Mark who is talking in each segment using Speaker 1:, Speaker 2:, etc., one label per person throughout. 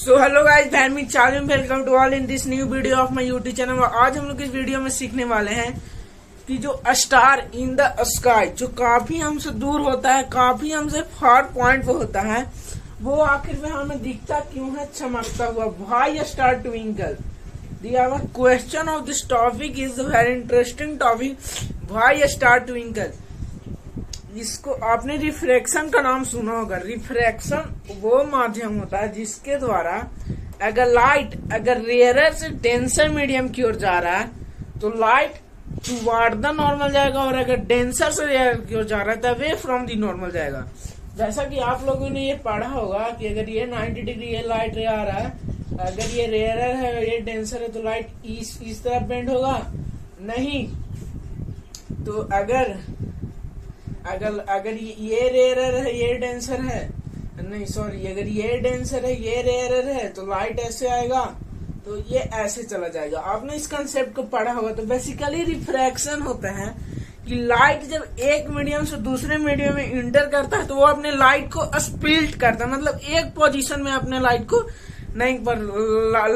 Speaker 1: सो hello guys, मी Charlene, welcome to all in this new video of my YouTube channel. आज हम लोग इस वीडियो में सीखने वाले हैं कि जो स्टार इन द स्काई जो काफी हमसे दूर होता है, काफी हमसे फार पॉइंट पे होता है, वो आखिर में हमें दिखता क्यों है चमकता हुआ। Why star twinkle? The question of this topic is very interesting topic. Why star twinkle? इसको आपने रिफ्रैक्शन का नाम सुना होगा। रिफ्रैक्शन वो माध्यम होता है जिसके द्वारा अगर लाइट रेयरर से डेंसर मीडियम की ओर जा रहा है तो लाइट टुवर्ड द नॉर्मल जाएगा, और अगर डेंसर से रेयर की ओर जा रहा है तो अवे फ्रॉम द नॉर्मल जाएगा। जैसा कि आप लोगों ने ये पढ़ा होगा कि अगर ये 90 डिग्री ये लाइट आ रहा है, अगर ये रेयरर है ये डेंसर है तो लाइट इस तरफ बेंड होगा नहीं। तो अगर ये रेयरर है ये डेंसर है, नहीं सॉरी, अगर ये डेंसर है ये रेयरर है तो लाइट ऐसे आएगा, तो ये ऐसे चला जाएगा। आपने इस कंसेप्ट को पढ़ा होगा। तो बेसिकली रिफ्रैक्शन होता है कि लाइट जब एक मीडियम से दूसरे मीडियम में इंटर करता है तो वो अपने लाइट को स्प्लिट करता है, मतलब एक पोजीशन में अपने लाइट को नहीं, पर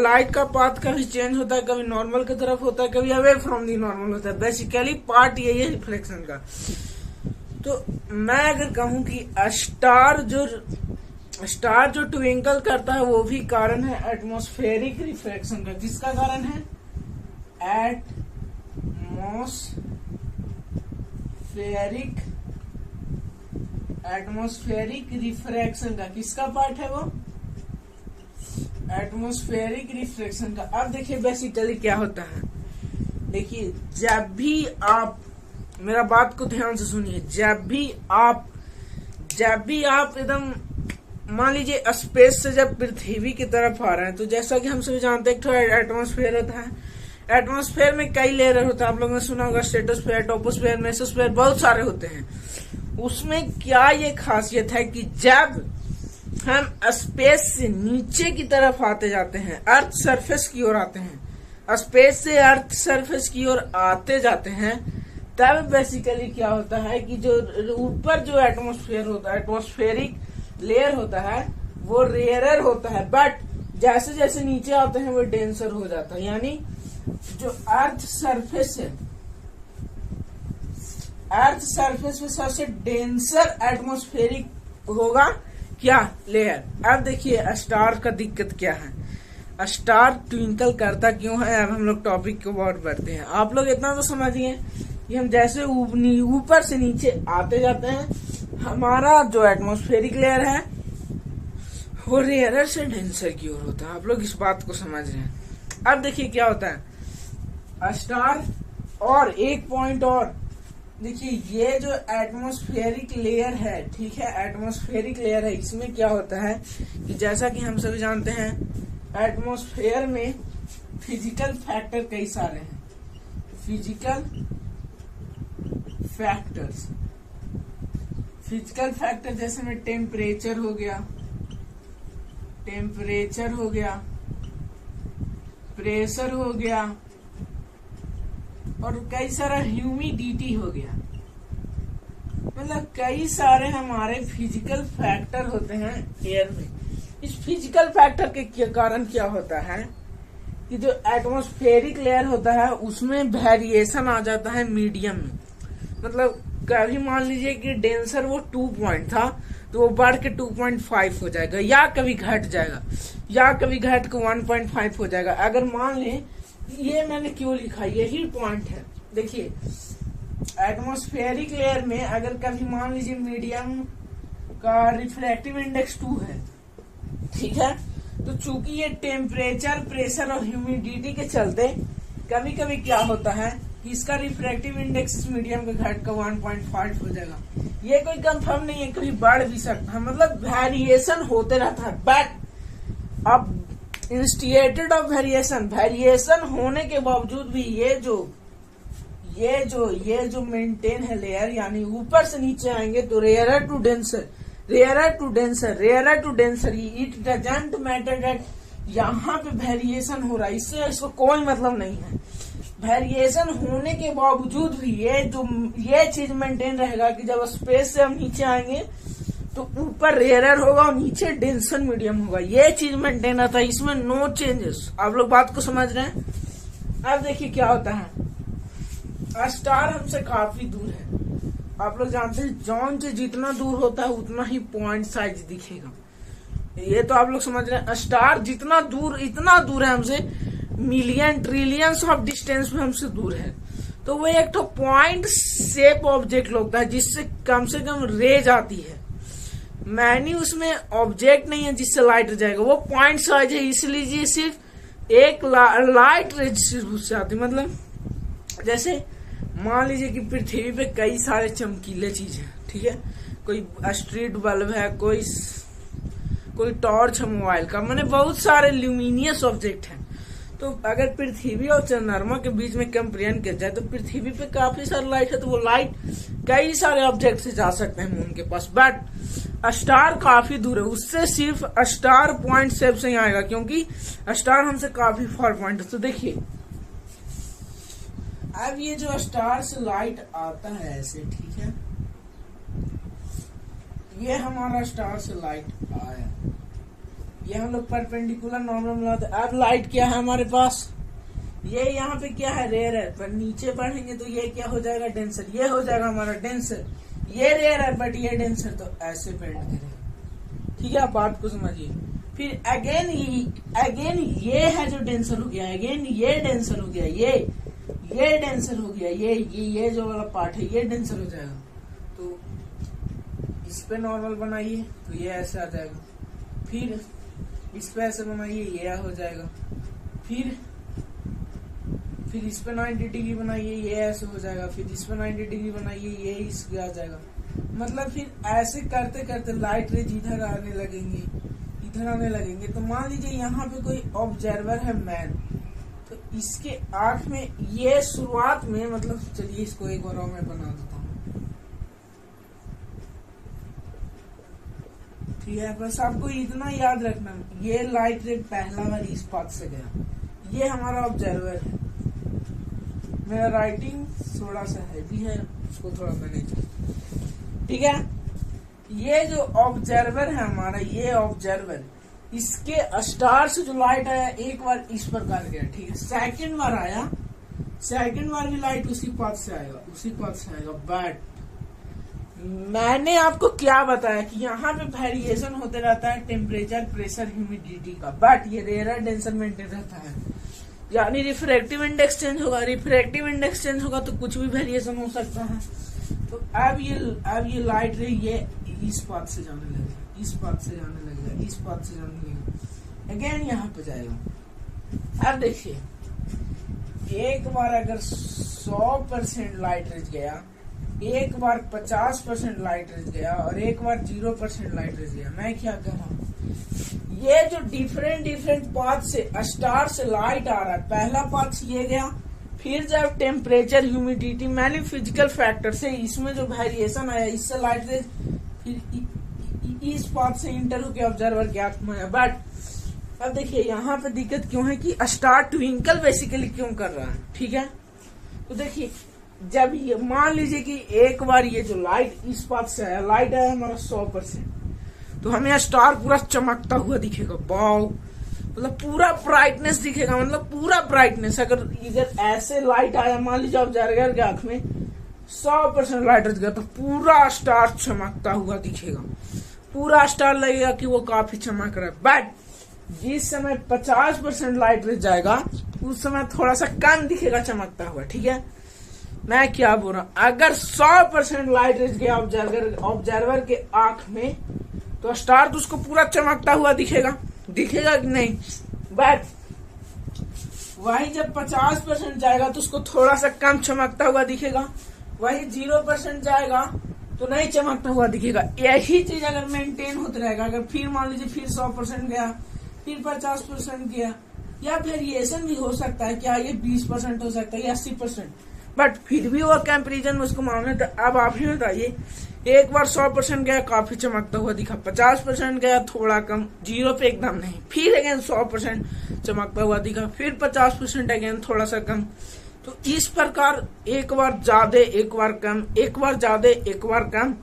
Speaker 1: लाइट का पाथ कभी चेंज होता है, कभी नॉर्मल की तरफ होता है, कभी अवे फ्रॉम दी नॉर्मल होता है। बेसिकली पार्ट यही है रिफ्लेक्शन का। तो मैं अगर कहूं कि स्टार जो ट्विंकल करता है वो भी कारण है एटमॉस्फेरिक रिफ्रैक्शन का। किसका कारण है? एटमॉस्फेरिक रिफ्रैक्शन का। किसका पार्ट है वो? एटमॉस्फेरिक रिफ्रैक्शन का। अब देखिए बेसिकली क्या होता है। देखिए जब भी आप मेरा बात को ध्यान से सुनिए, जब भी आप एकदम मान लीजिए स्पेस से जब पृथ्वी की तरफ आ रहे हैं, तो जैसा कि हम सभी जानते हैं थोड़ा एटमॉस्फेयर होता है। एटमॉस्फेयर में कई लेयर होता है, आप लोगों ने सुना होगा स्ट्रेटोस्फेयर, टोपोस्फेयर, मेसोस्फेयर, बहुत सारे होते हैं। उसमें क्या ये खासियत है कि जब हम स्पेस से नीचे की तरफ आते जाते हैं, अर्थ सरफेस की ओर आते हैं, स्पेस से अर्थ सरफेस की ओर आते जाते हैं, तब बेसिकली क्या होता है कि जो ऊपर जो एटमॉस्फेयर होता है, एटमॉस्फेरिक लेयर होता है, वो रेयरर होता है, बट जैसे जैसे नीचे आते हैं वो डेंसर हो जाता है। यानी जो अर्थ सरफेस है, अर्थ सरफेस पे सबसे डेंसर एटमॉस्फेरिक होगा क्या? लेयर। अब देखिए स्टार का दिक्कत क्या है, स्टार ट्विंकल करता क्यों है। अब हम लोग टॉपिक को और बढ़ते हैं। आप लोग इतना तो समझिए कि हम जैसे ऊपर से नीचे आते जाते हैं, हमारा जो एटमॉस्फेरिक लेयर है वो रेयरर से डेंसर की ओर होता है। आप लोग इस बात को समझ रहे हैं। अब देखिए क्या होता है स्टार। और एक पॉइंट और देखिए, ये जो एटमॉस्फेरिक लेयर है, ठीक है, एटमॉस्फेरिक लेयर है, इसमें क्या होता है कि जैसा कि हम सभी जानते हैं एटमॉस्फेयर में फिजिकल फैक्टर कई सारे हैं। फिजिकल फैक्टर जैसे में टेम्परेचर हो गया, प्रेशर हो गया, और कई सारा ह्यूमिडिटी हो गया। मतलब कई सारे हमारे फिजिकल फैक्टर होते हैं एयर में। इस फिजिकल फैक्टर के कारण क्या होता है कि जो एटमॉस्फेरिक लेयर होता है उसमें वेरिएशन आ जाता है मीडियम में। मतलब कभी मान लीजिए कि डेंसर वो 2 पॉइंट था तो वो बढ़ के 2.5 हो जाएगा, या कभी घट जाएगा, या कभी घट के 1.5 हो जाएगा। अगर मान लें ये मैंने क्यों लिखा, यही पॉइंट है। देखिए एटमॉस्फेरिक लेयर में अगर कभी मान लीजिए मीडियम का रिफ्रैक्टिव इंडेक्स 2 है, ठीक है, तो चूंकि ये टेम्परेचर, प्रेशर और ह्यूमिडिटी के चलते कभी कभी क्या होता है कि इसका रिफ्रैक्टिव इंडेक्स इस मीडियम का घट का 1.5 हो जाएगा। ये कोई कंफर्म नहीं है, कभी बढ़ भी सकता है, मतलब वेरिएशन होते रहता है। बट अब इंस्टिएटेड ऑफ वेरिएशन होने के बावजूद भी ये जो मेंटेन है लेयर, यानी ऊपर से नीचे आएंगे तो rarer to denser, it doesn't matter that यहाँ पे वेरिएशन हो रहा है, इससे इसको कोई मतलब नहीं है। वेरिएशन होने के बावजूद भी ये चीज मेंटेन रहेगा कि जब स्पेस से हम नीचे आएंगे तो ऊपर रेयर होगा और नीचे डेंसर मीडियम होगा। ये चीज मेंटेन रहता है, इसमें नो चेंजेस। आप लोग बात को समझ रहे हैं। अब देखिए क्या होता है, स्टार हमसे काफी दूर है। आप लोग जानते हैं जॉन से जितना दूर होता है उतना ही पॉइंट साइज दिखेगा। ये तो आप लोग समझ रहे हैं। स्टार जितना दूर, इतना दूर है हमसे, मिलियन ट्रिलियंस ऑफ डिस्टेंस में हमसे दूर है। तो वो एक तो पॉइंट शेप ऑब्जेक्ट होता है जिससे कम से कम रेज आती है। मैनी उसमें ऑब्जेक्ट नहीं है जिससे लाइट जाएगा, वो पॉइंट साइज है, इसलिए सिर्फ एक लाइट रेज उससे आती है। मतलब जैसे मान लीजिए कि पृथ्वी पे कई सारे चमकीले चीज है, ठीक है, कोई स्ट्रीट बल्ब है, कोई टॉर्च है मोबाइल का, मैंने बहुत सारे ल्यूमिनियस ऑब्जेक्ट हैं। तो अगर पृथ्वी और चंद्रमा के बीच में कंपेरिजन किया जाए तो पृथ्वी पे काफी सारी लाइट है, तो वो लाइट कई सारे ऑब्जेक्ट से जा सकते हैं मून के पास। बट स्टार काफी दूर है, उससे सिर्फ स्टार पॉइंट शेप से ही आएगा, क्योंकि स्टार हमसे काफी फार पॉइंट है। तो देखिए अब ये जो स्टार से लाइट आता है ऐसे, ठीक है, ये हमारा स्टार से लाइट आया, ये हम लोग परपेंडिकुलर नॉर्मल बनाते। अब लाइट क्या है हमारे पास, ये यहाँ पे क्या है, रेयर है, पर नीचे बढ़ेंगे तो ये क्या हो जाएगा, डेंसर। ये हो जाएगा हमारा डेंसर। ये रेयर है बट ये डेंसर, तो ऐसे पेंट करें, ठीक है। आप बात को समझिए। फिर अगेन ये है जो डेंसर हो गया, अगेन ये डेंसर हो गया, ये डेंसर हो गया, ये जो वाला पार्ट है ये डेंसर हो जाएगा। तो इस पे नॉर्मल बनाइए तो ये ऐसे आ जाएगा। फिर इस पे ऐसे बनाइए, ये हो जाएगा। फिर इस पे 90 डिग्री बनाइए, ये ऐसे हो जाएगा। फिर इस पे 90 डिग्री बनाइए, ये इसके आ जाएगा। मतलब फिर ऐसे करते करते लाइट रेज इधर आने लगेंगे, इधर आने लगेंगे। तो मान लीजिए यहाँ पे कोई ऑब्जर्वर है मैन, तो इसके आंख में ये शुरुआत में, मतलब चलिए इसको एक बार और मैं बना देता हूँ, ठीक है। बस आपको इतना याद रखना, ये लाइट रे पहला बार इस पाथ से गया, ये हमारा ऑब्जर्वर है। मेरा राइटिंग थोड़ा सा हैवी है, उसको थोड़ा मैनेज, ठीक है। ये जो ऑब्जर्वर है हमारा, ये ऑब्जर्वर, इसके स्टार से जो लाइट आया एक बार इस प्रकार गया, ठीक है। सेकंड बार आया, सेकंड बार भी लाइट उसी पाथ से आएगा, बट मैंने आपको क्या बताया कि यहाँ पे वेरिएशन होते रहता है टेम्परेचर, प्रेशर, ह्यूमिडिटी का, बट ये रेयर डेंसर मेंटेन रहता है। यानी रिफ्रैक्टिव इंडेक्स चेंज होगा, रिफ्रैक्टिव इंडेक्स चेंज होगा तो कुछ भी वेरिएशन हो सकता है। तो अब ये लाइट रे ये इस पाथ से जाने लगेगा, इस पाथ से जाने लगेगा, इस पाथ से जाने लगेगा, अगेन यहाँ पे जाएगा। अब देखिए एक बार अगर 100% लाइट रेज गया, एक बार 50% लाइट रेज गया और एक बार 0% लाइट रेज गया, मैं क्या कर रहा हूँ, ये जो डिफरेंट पाथ से स्टार से लाइट आ रहा है, पहला पाथ से ये गया, फिर जब टेम्परेचर, ह्यूमिडिटी, मैंने फिजिकल फैक्टर से इसमें जो वेरिएशन आया, इससे लाइट रेज फिर इस पाथ से इंटर होकर ऑब्जर्वर के आंख में आया। बट अब देखिए यहाँ पे दिक्कत क्यों है कि स्टार ट्विंकल बेसिकली क्यों कर रहा है, ठीक है। तो देखिए जब ये मान लीजिए कि एक बार ये जो लाइट इस पाथ से आया, लाइट आया हमारा 100%, तो हमें स्टार पूरा चमकता हुआ दिखेगा, वाव, मतलब पूरा ब्राइटनेस दिखेगा, मतलब पूरा ब्राइटनेस। अगर इधर ऐसे लाइट आया, मान लीजिए ऑब्जर्वर के आंख में 100% लाइट रच गया, तो पूरा स्टार चमकता हुआ दिखेगा, पूरा स्टार लगेगा कि वो काफी चमक रहा है। बट जिस समय 50% लाइट रच जाएगा उस समय थोड़ा सा कम दिखेगा चमकता हुआ, ठीक है। मैं क्या बोल रहा हूँ, अगर 100% लाइट रच गया ऑब्जर्वर के आंख में, तो स्टार तो उसको पूरा चमकता हुआ दिखेगा कि नहीं। बट वही जब 50% जाएगा तो उसको थोड़ा सा कम चमकता हुआ दिखेगा, वही 0% जाएगा तो नहीं चमकता हुआ दिखेगा। यही चीज अगर मेंटेन होता रहेगा, अगर फिर मान लीजिए फिर 100% गया, फिर 50% गया, या वेरिएशन भी हो सकता है, क्या ये 20% हो सकता है या 80%, बट फिर भी वो कंपेरिजन में उसको मामले। तो अब आप ही बताइए, एक बार 100% गया काफी चमकता हुआ दिखा, 50% गया थोड़ा कम, 0 पे एकदम नहीं, फिर अगेन 100% चमकता हुआ दिखा, फिर 50% अगेन थोड़ा सा कम। तो इस प्रकार एक बार ज्यादा, एक बार कम, एक बार ज्यादा, एक बार कम,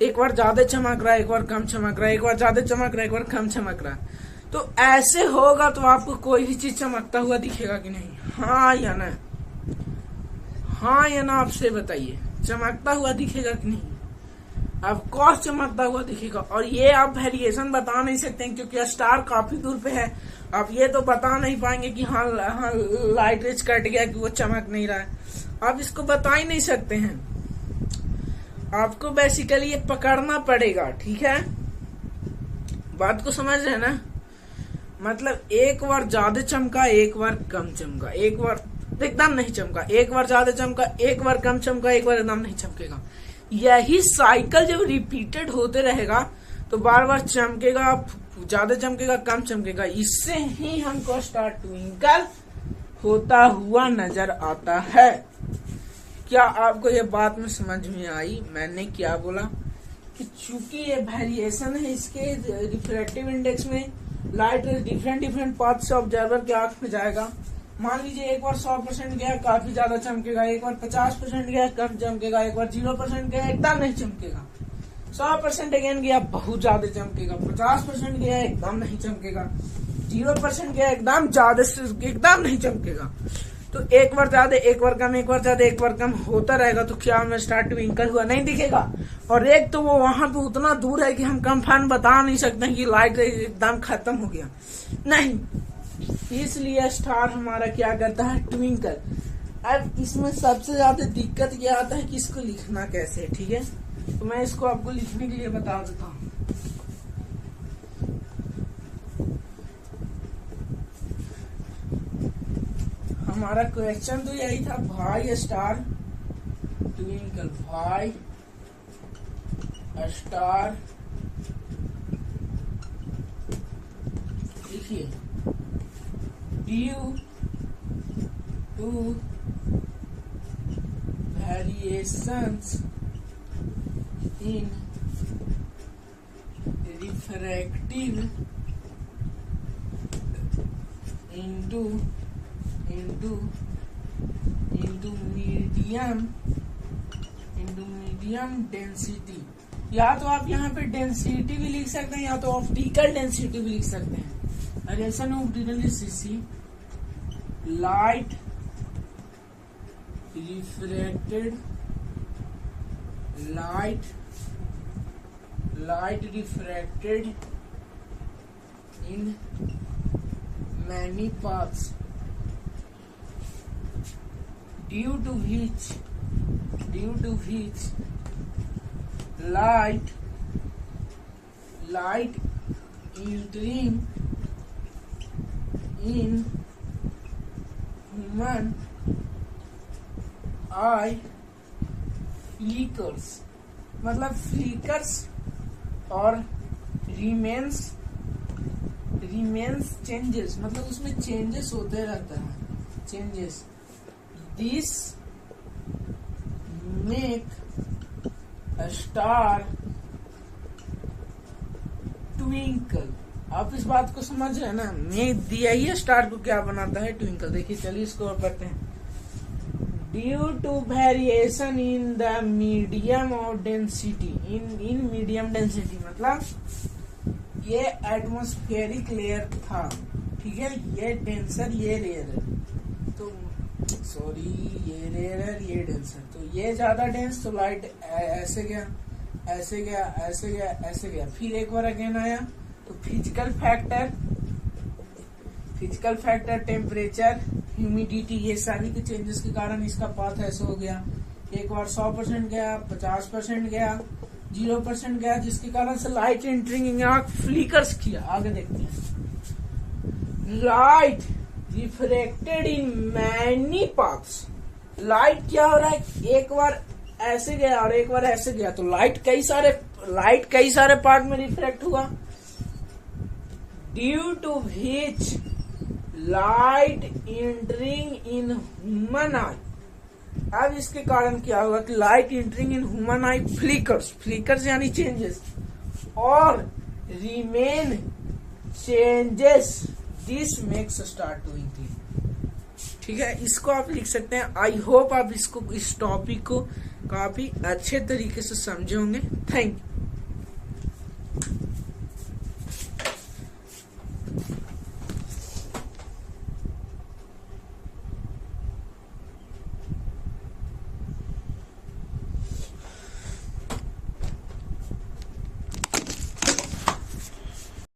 Speaker 1: एक बार ज्यादा चमक रहा है, एक बार कम चमक रहा है, एक बार ज्यादा चमक रहा है, एक बार कम चमक रहा है। तो ऐसे होगा तो आपको कोई भी चीज चमकता हुआ दिखेगा कि नहीं? हाँ या ना? हाँ या ना आपसे बताइए, चमकता हुआ दिखेगा कि नहीं? ऑफ कोर्स चमकता हुआ दिखेगा। और ये आप वेरिएशन बता नहीं सकते हैं क्योंकि स्टार काफी दूर पे है। आप ये तो बता नहीं पाएंगे कि हाँ लाइट रेज कट गया कि वो चमक नहीं रहा है, आप इसको बता ही नहीं सकते हैं। आपको बेसिकली ये पकड़ना पड़ेगा, ठीक है? बात को समझ रहे हैं ना? मतलब एक बार ज्यादा चमका, एक बार कम चमका, एक बार एकदम नहीं चमका, एक बार ज्यादा चमका, एक बार कम चमका, एक बार एकदम नहीं चमकेगा। यही साइकिल जब रिपीटेड होते रहेगा तो बार बार चमकेगा, ज्यादा चमकेगा, कम चमकेगा। इससे ही हमको स्टार ट्विंकल होता हुआ नजर आता है। क्या आपको ये बात में समझ में आई? मैंने क्या बोला कि चूंकि ये वेरिएशन है इसके रिफ्रैक्टिव इंडेक्स में, लाइट डिफरेंट पाथ से ऑब्जर्वर के आंख में जाएगा। मान लीजिए एक बार 100% गया काफी ज्यादा चमकेगा, एक बार 50% गया कम चमकेगा, एक बार 0% गया एकदम नहीं चमकेगा, 100% अगेन गया बहुत ज्यादा चमकेगा, 50% गया एकदम नहीं चमकेगा, 0% गया एकदम ज्यादा एकदम नहीं चमकेगा। तो एक बार ज्यादा, एक बार कम, एक बार ज्यादा, एक बार कम होता रहेगा तो क्या हमें स्टार ट्विंकल हुआ नहीं दिखेगा? और एक तो वो वहां पे उतना दूर है कि हम कंफर्म बता नहीं सकते कि लाइट एकदम खत्म हो गया, नहीं। इसलिए स्टार हमारा क्या करता है? ट्विंकल। अब इसमें सबसे ज्यादा दिक्कत क्या आता है कि इसको लिखना कैसे है, ठीक है? तो मैं इसको आपको लिखने के लिए बता देता हूँ। हमारा क्वेश्चन तो यही था, भाई स्टार ट्विंकल, भाई स्टार, लिखिए due to variations in refractive into medium density. या तो आप यहाँ पे डेंसिटी भी लिख सकते हैं या तो ऑप्टिकल डेंसिटी भी लिख सकते हैं। रेशन ऑफ डिटेलिसिटी light refracted, light refracted in many paths due to which light entering in human eye flickers, मतलब फ्लिकर्स और remains चेंजेस, मतलब उसमें चेंजेस होते रहता है, changes. This make star twinkle. आप इस बात को समझ रहे हैं ना? मैं दिया ही स्टार को क्या बनाता है? ट्विंकल। देखिए चलिए इसको पढ़ते हैं। Due to variation in the medium of density, in medium density मतलब ये एटमॉस्फेरिक लेयर था, ठीक है? ये डेंसर, ये रेयर है, तो सॉरी ये रेयर है, ये डेंसर। तो ये ज्यादा डेंस, तो लाइट ऐसे गया, ऐसे गया, ऐसे गया, ऐसे गया, फिर एक बार अगेन आया। तो फिजिकल फैक्टर, टेम्परेचर, ह्यूमिडिटी, ये सारी के चेंजेस के कारण इसका पाथ ऐसे हो गया। एक बार 100% गया, 50% गया, 0% गया, जिसके कारण से लाइट एंटरिंग आंख फ्लिकर्स किया। आगे देखते हैं। Light refracted in many paths, light क्या हो रहा है? एक बार ऐसे गया और एक बार ऐसे गया, तो लाइट कई सारे पार्ट में रिफ्रैक्ट हुआ। Due to which light entering in human eye, अब इसके कारण क्या होगा कि light entering in human eye flickers यानी चेंजेस, और remain changes, this makes star twinkling. ठीक है, इसको आप लिख सकते हैं। आई होप आप इसको, इस टॉपिक को काफी अच्छे तरीके से समझे होंगे। Thank you.